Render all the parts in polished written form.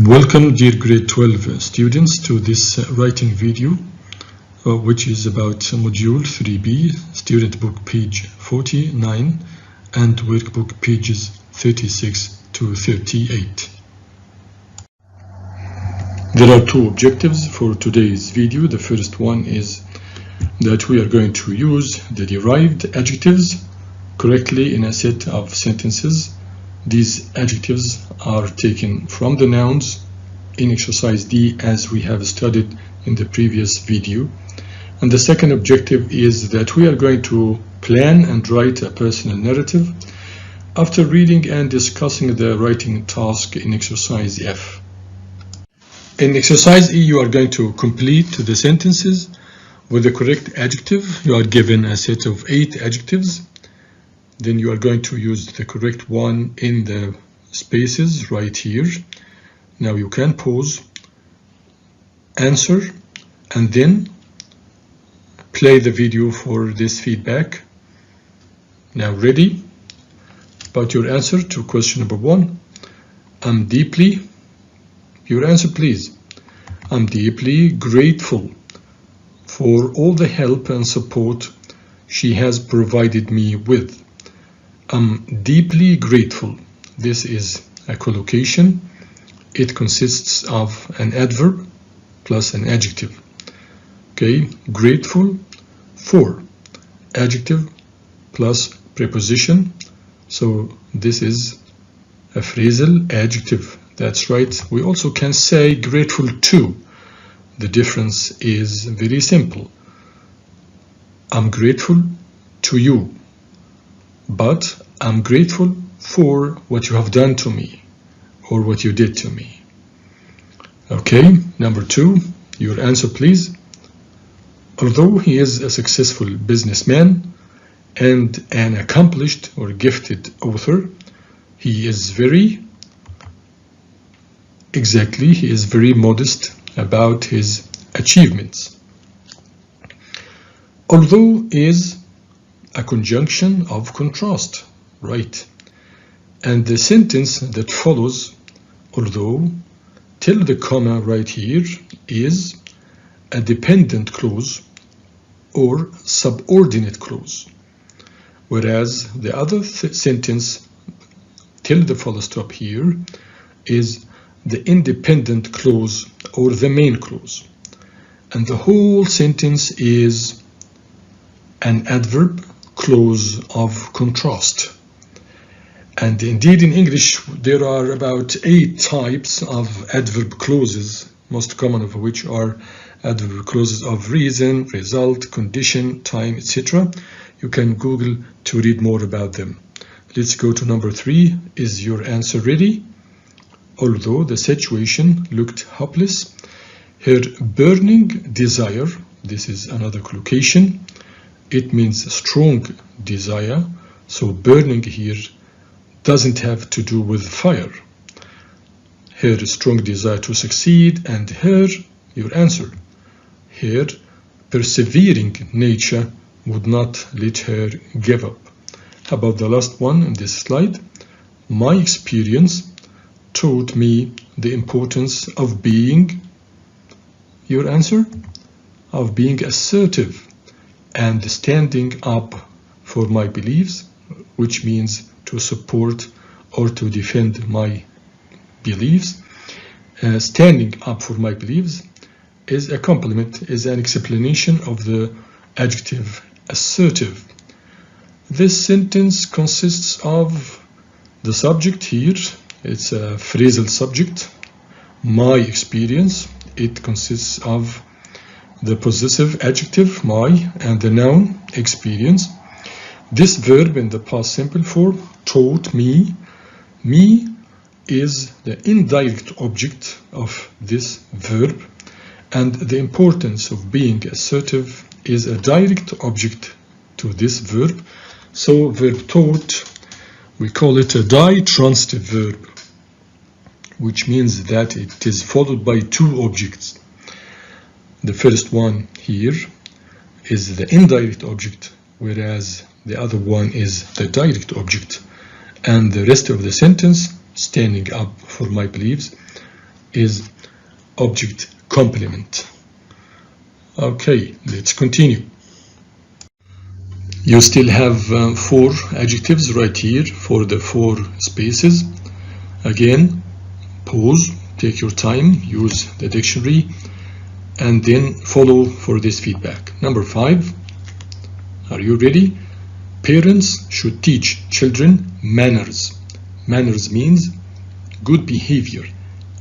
Welcome, dear grade 12 students, to this writing video which is about module 3B, student book page 49 and workbook pages 36 to 38. There are two objectives for today's video. The first one is that we are going to use the derived adjectives correctly in a set of sentences. These adjectives are taken from the nouns in exercise D, as we have studied in the previous video. And the second objective is that we are going to plan and write a personal narrative after reading and discussing the writing task in exercise F. In exercise E, you are going to complete the sentences with the correct adjective. You are given a set of 8 adjectives. Then you are going to use the correct one in the spaces right here. Now you can pause, answer, and then play the video for this feedback. Now ready? About your answer to question number 1. I'm deeply, your answer please. I'm deeply grateful for all the help and support she has provided me with. I'm deeply grateful. This is a collocation. It consists of an adverb plus an adjective. Okay, grateful for, adjective plus preposition. So this is a phrasal adjective. That's right. We also can say grateful to. The difference is very simple. I'm grateful to you, but I'm grateful for what you have done to me or what you did to me. Okay, number 2, your answer please. Although he is a successful businessman and an accomplished or gifted author, he is very modest about his achievements. Although is a conjunction of contrast, right? And the sentence that follows, although, till the comma right here, is a dependent clause or subordinate clause, whereas the other sentence till the full stop here is the independent clause or the main clause, and the whole sentence is an adverb clause of contrast. And indeed in English there are about 8 types of adverb clauses, most common of which are adverb clauses of reason, result, condition, time, etc. You can Google to read more about them. Let's go to number 3. Is your answer ready? Although the situation looked hopeless, her burning desire, this is another collocation, it means strong desire, so burning here doesn't have to do with fire. Her strong desire to succeed, and her, your answer, her persevering nature would not let her give up. How about the last one in this slide? My experience taught me the importance of being, your answer, of being assertive and standing up for my beliefs, which means to support or to defend my beliefs. Standing up for my beliefs is a complement, is an explanation of the adjective assertive. This sentence consists of the subject here. It's a phrasal subject, my experience. It consists of the possessive adjective, my, and the noun, experience. This verb in the past simple form, taught me. Me is the indirect object of this verb, and the importance of being assertive is a direct object to this verb. So verb taught, we call it a ditransitive verb, which means that it is followed by 2 objects. The first one here is the indirect object, whereas the other one is the direct object. And the rest of the sentence, standing up for my beliefs, is object complement. Okay, let's continue. You still have 4 adjectives right here for the 4 spaces. Again, pause, take your time, use the dictionary, and then follow for this feedback. Number 5, are you ready? Parents should teach children manners. Manners means good behavior.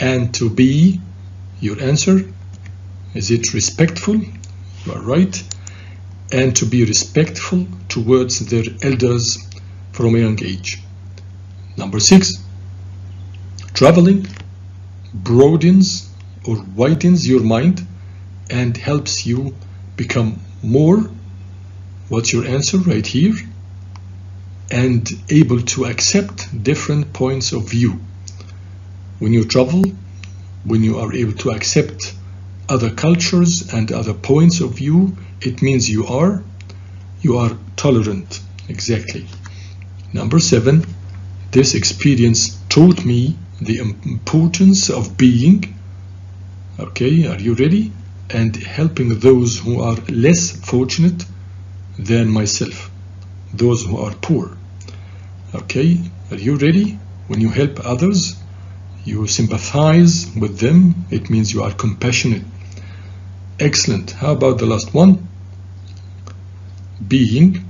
And to be, your answer, is it respectful? You are right. And to be respectful towards their elders from a young age. Number 6, traveling broadens or widens your mind and helps you become more, what's your answer right here? And able to accept different points of view. When you travel, when you are able to accept other cultures and other points of view, it means you are tolerant. Exactly. Number 7, this experience taught me the importance of being, okay, are you ready? And helping those who are less fortunate than myself, those who are poor. Okay, are you ready? When you help others, you sympathize with them, it means you are compassionate. Excellent. How about the last one? Being,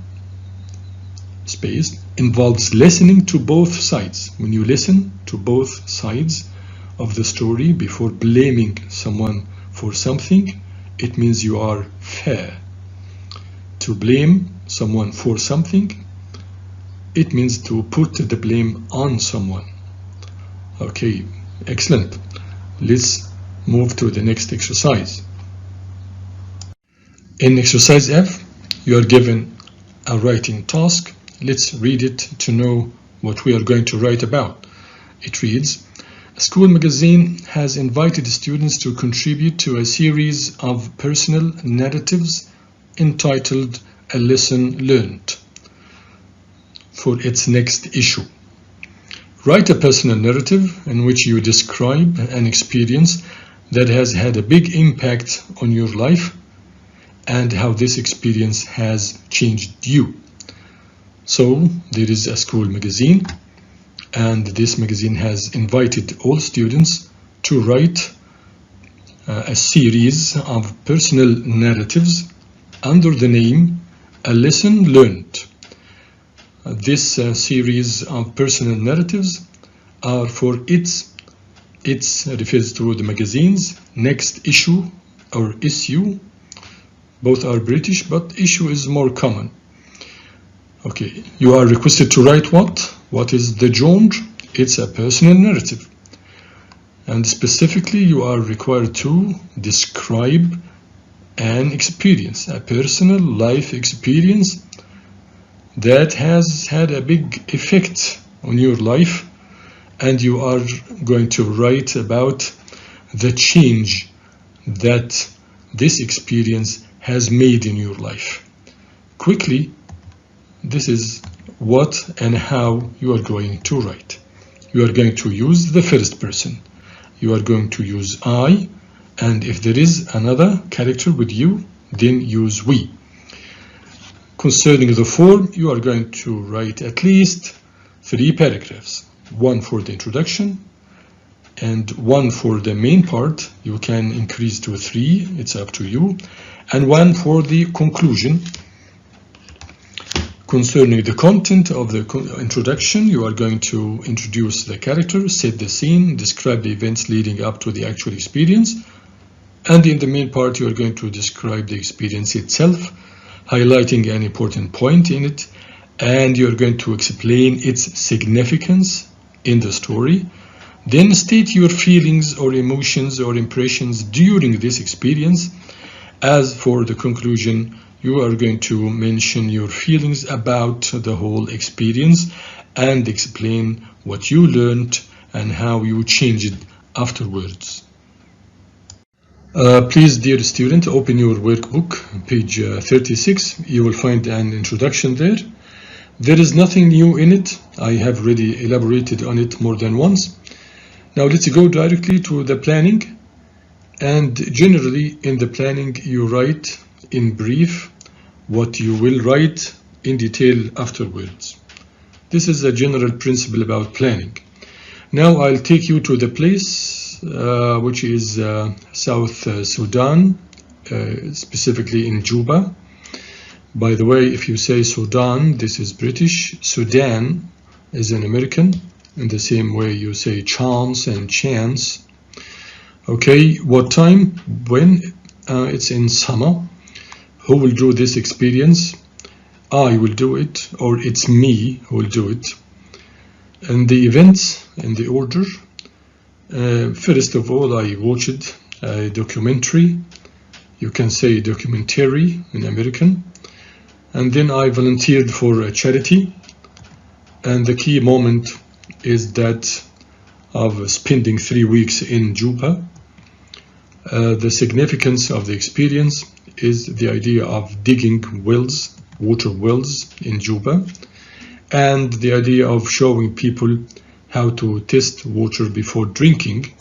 space, involves listening to both sides. When you listen to both sides of the story before blaming someone for something, it means you are fair. To blame someone for something, it means to put the blame on someone. Okay, excellent. Let's move to the next exercise. In exercise F, you are given a writing task. Let's read it to know what we are going to write about. It reads, a school magazine has invited students to contribute to a series of personal narratives entitled A Lesson Learned for its next issue. Write a personal narrative in which you describe an experience that has had a big impact on your life and how this experience has changed you. So there is a school magazine, and this magazine has invited all students to write a series of personal narratives under the name A Lesson Learned. This series of personal narratives are for its refers to the magazine's next issue or issue. Both are British, but issue is more common. Okay, you are requested to write what? What is the genre? It's a personal narrative. And specifically, you are required to describe an experience, a personal life experience that has had a big effect on your life, and you are going to write about the change that this experience has made in your life. Quickly, this is what and how you are going to write. You are going to use the first person. You are going to use I, and if there is another character with you, then use we. Concerning the form, you are going to write at least 3 paragraphs. 1 for the introduction and 1 for the main part. You can increase to 3, it's up to you. And 1 for the conclusion. Concerning the content of the introduction, you are going to introduce the character, set the scene, describe the events leading up to the actual experience. And in the main part, you are going to describe the experience itself, highlighting an important point in it, and you're going to explain its significance in the story. Then state your feelings or emotions or impressions during this experience. As for the conclusion, you are going to mention your feelings about the whole experience and explain what you learned and how you changed afterwards. Please, dear student, open your workbook, page 36. You will find an introduction there. There is nothing new in it. I have already elaborated on it more than once. Now let's go directly to the planning. And generally in the planning you write in brief what you will write in detail afterwards. This is a general principle about planning. Now I'll take you to the place which is South Sudan, specifically in Juba. By the way, if you say Sudan, this is British. Sudan is an American, in the same way you say chance and chance. Okay, what time? When? It's in summer. Who will do this experience? I will do it, or it's me who will do it. And the events in the order. First of all, I watched a documentary. You can say documentary in American. And then I volunteered for a charity. And the key moment is that of spending 3 weeks in Juba. The significance of the experience is the idea of digging wells, water wells in Juba, and the idea of showing people how to test water before drinking.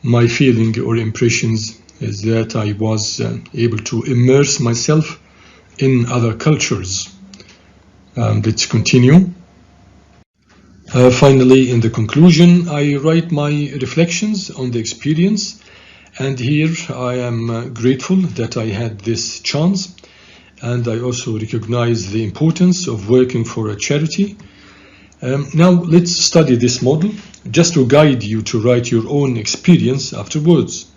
My feeling or impressions is that I was able to immerse myself in other cultures. Let's continue. Finally, in the conclusion, I write my reflections on the experience, and here I am grateful that I had this chance, and I also recognize the importance of working for a charity. Now let's study this model just to guide you to write your own experience afterwards.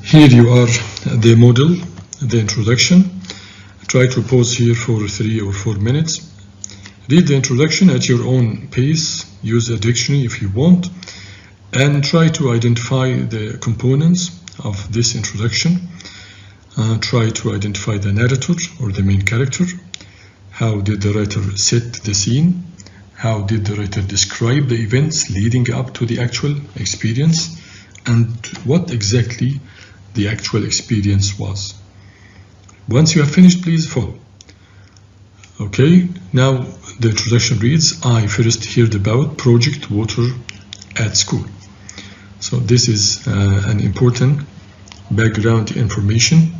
Here you are, the model, the introduction. Try to pause here for 3 or 4 minutes. Read the introduction at your own pace, use a dictionary if you want, and try to identify the components of this introduction. Try to identify the narrator or the main character. How did the writer set the scene? How did the writer describe the events leading up to the actual experience? And what exactly the actual experience was. Once you have finished, please follow. Okay, now the introduction reads, I first heard about Project Water at school. So this is an important background information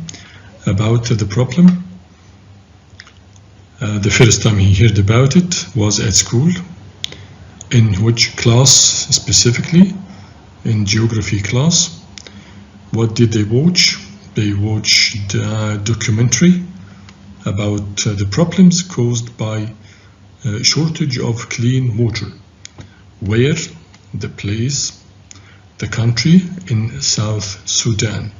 about the problem. The first time he heard about it was at school. In which class specifically? In geography class. What did they watch? They watched a documentary about the problems caused by a shortage of clean water. Where? The place, the country in South Sudan.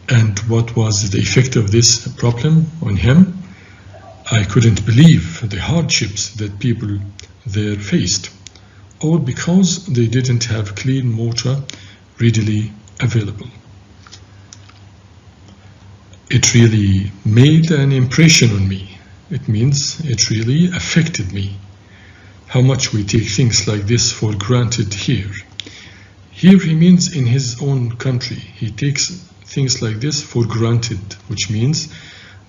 And what was the effect of this problem on him? I couldn't believe the hardships that people there faced, all because they didn't have clean water readily available. It really made an impression on me. It means it really affected me. How much we take things like this for granted here. Here he means in his own country. He takes things like this for granted, which means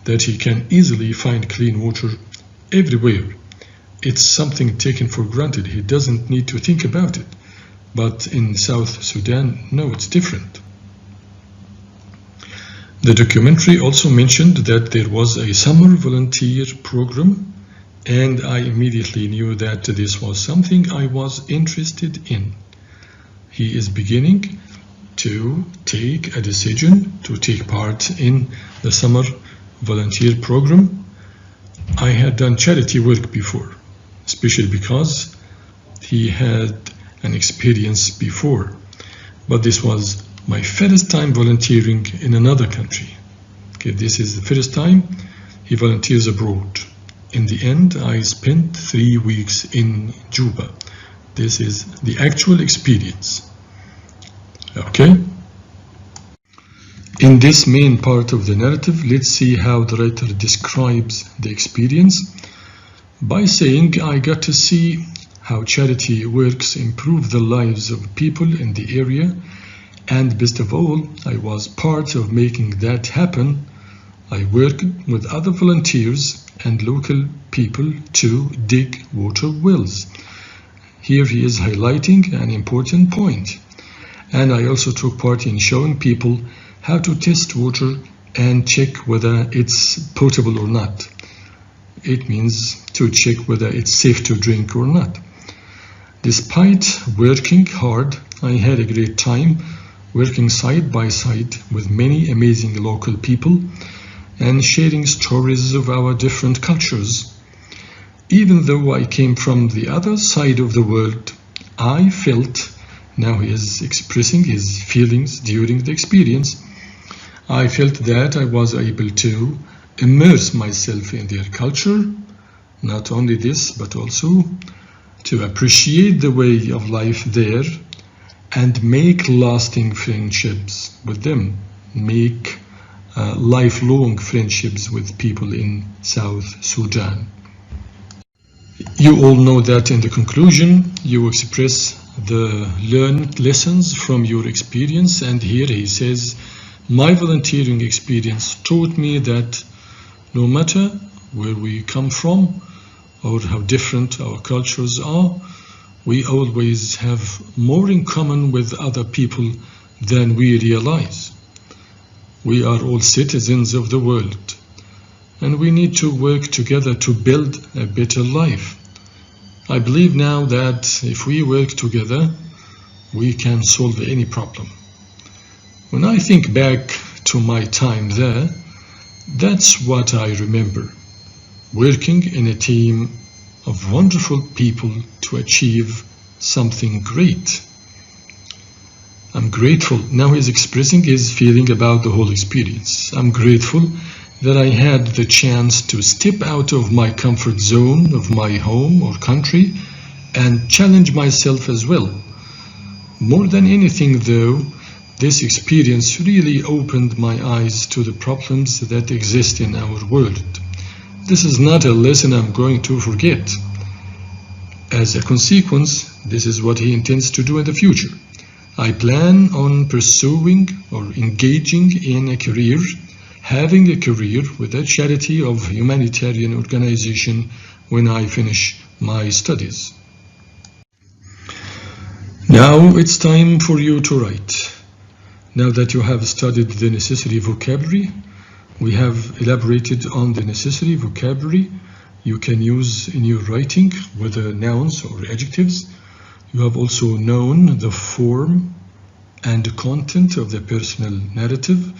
that he can easily find clean water everywhere. It's something taken for granted. He doesn't need to think about it. But in South Sudan, no, it's different. The documentary also mentioned that there was a summer volunteer program, and I immediately knew that this was something I was interested in. He is beginning to take a decision to take part in the summer volunteer program. I had done charity work before, especially because he had an experience before, but this was my first time volunteering in another country. Okay, this is the first time he volunteers abroad. In the end, I spent 3 weeks in Juba. This is the actual experience. Okay? In this main part of the narrative, let's see how the writer describes the experience by saying, I got to see how charity works improve the lives of people in the area, and best of all, I was part of making that happen. I worked with other volunteers and local people to dig water wells. Here he is highlighting an important point. And I also took part in showing people how to test water and check whether it's potable or not. It means to check whether it's safe to drink or not. Despite working hard, I had a great time working side by side with many amazing local people and sharing stories of our different cultures. Even though I came from the other side of the world, I felt, now he is expressing his feelings during the experience, I felt that I was able to immerse myself in their culture. Not only this, but also to appreciate the way of life there and make lasting friendships with them, make lifelong friendships with people in South Sudan. You all know that in the conclusion you express the learned lessons from your experience, and here he says, my volunteering experience taught me that no matter where we come from or how different our cultures are, we always have more in common with other people than we realize. We are all citizens of the world, and we need to work together to build a better life. I believe now that if we work together, we can solve any problem. When I think back to my time there, that's what I remember. Working in a team of wonderful people to achieve something great. I'm grateful. Now he's expressing his feeling about the whole experience. I'm grateful that I had the chance to step out of my comfort zone of my home or country and challenge myself as well. More than anything though, this experience really opened my eyes to the problems that exist in our world. This is not a lesson I'm going to forget. As a consequence, this is what he intends to do in the future. I plan on pursuing or engaging in a career, having a career with a charity of humanitarian organization when I finish my studies. Now it's time for you to write. Now that you have studied the necessary vocabulary, we have elaborated on the necessary vocabulary you can use in your writing, whether nouns or adjectives. You have also known the form and the content of the personal narrative.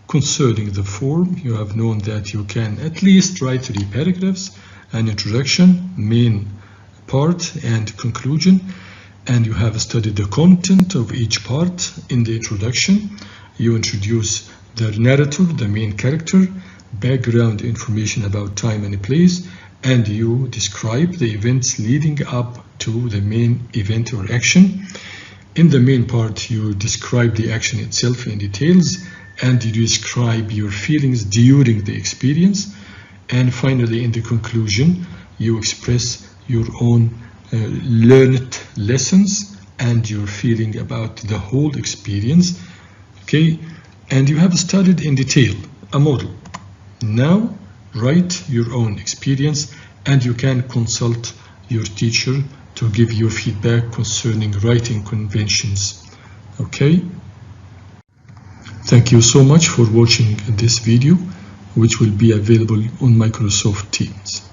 Concerning the form, you have known that you can at least write 3 paragraphs, an introduction, main part, and conclusion. And you have studied the content of each part. In the introduction, you introduce the narrator, the main character, background information about time and place, and you describe the events leading up to the main event or action. In the main part, you describe the action itself in details, and you describe your feelings during the experience. And finally, in the conclusion, you express your own learned lessons and your feeling about the whole experience. Okay, and you have studied in detail a model. Now write your own experience, and you can consult your teacher to give you feedback concerning writing conventions. Okay, thank you so much for watching this video, which will be available on Microsoft Teams.